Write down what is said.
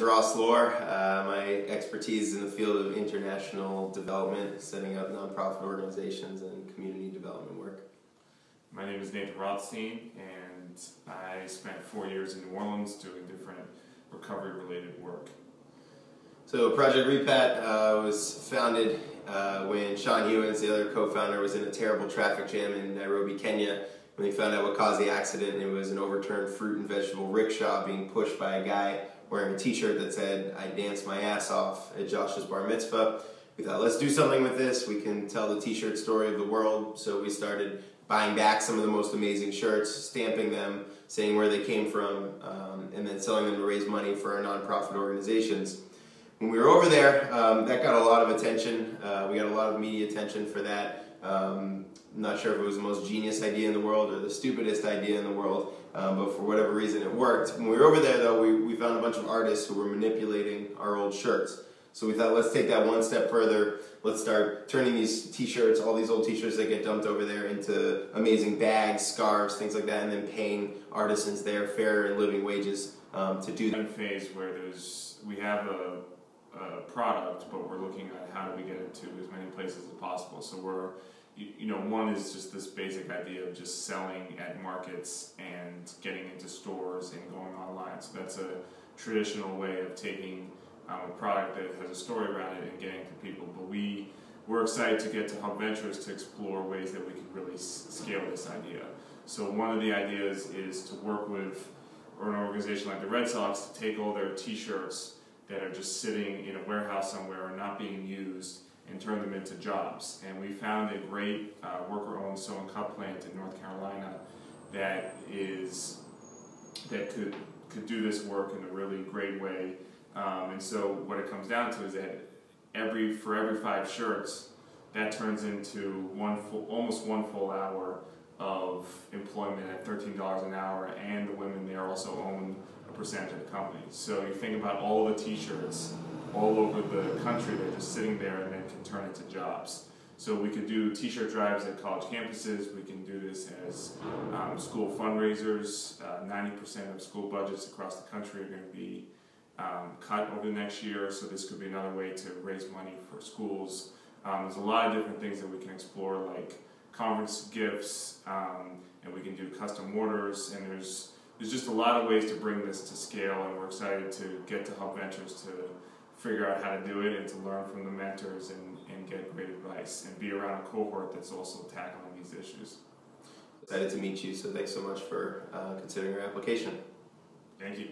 Ross Lohr. My expertise is in the field of international development, setting up nonprofit organizations and community development work. My name is Nathan Rothstein, and I spent 4 years in New Orleans doing different recovery-related work. So Project Repat was founded when Sean Hewins, the other co-founder, was in a terrible traffic jam in Nairobi, Kenya. When they found out what caused the accident, it was an overturned fruit and vegetable rickshaw being pushed by a guy wearing a t-shirt that said, "I danced my ass off" at Josh's bar mitzvah. We thought, let's do something with this. We can tell the t-shirt story of the world. So we started buying back some of the most amazing shirts, stamping them, saying where they came from, and then selling them to raise money for our nonprofit organizations. When we were over there, that got a lot of attention. We got a lot of media attention for that. I'm not sure if it was the most genius idea in the world or the stupidest idea in the world, but for whatever reason it worked. When we were over there though, we found a bunch of artists who were manipulating our old shirts. So we thought, let's take that one step further. Let's start turning these t-shirts, all these old t-shirts that get dumped over there, into amazing bags, scarves, things like that, and then paying artisans their fair and living wages to do that. Phase where we have a product, but we're looking at how do we get it to as many places as possible. So one is just this basic idea of just selling at markets and getting into stores and going online. So that's a traditional way of taking a product that has a story around it and getting to people. But we're excited to get to Hub Ventures to explore ways that we can really scale this idea. So one of the ideas is to work with an organization like the Red Sox to take all their t-shirts that are just sitting in a warehouse somewhere or not being used and turn them into jobs. And we found a great worker-owned sew and cut plant in North Carolina that could do this work in a really great way. And so what it comes down to is that for every 5 shirts, that turns into almost one full hour of employment at $13 an hour, and the women there also own a percentage of the company. So you think about all the t-shirts all over the country that are just sitting there and then can turn into jobs. So we could do t-shirt drives at college campuses. We can do this as school fundraisers. 90% of school budgets across the country are going to be cut over the next year, so this could be another way to raise money for schools. There's a lot of different things that we can explore, like conference gifts, and we can do custom orders, and there's just a lot of ways to bring this to scale, and we're excited to get to Hub Ventures to figure out how to do it and to learn from the mentors and get great advice and be around a cohort that's also tackling these issues. Excited to meet you, so thanks so much for considering your application. Thank you.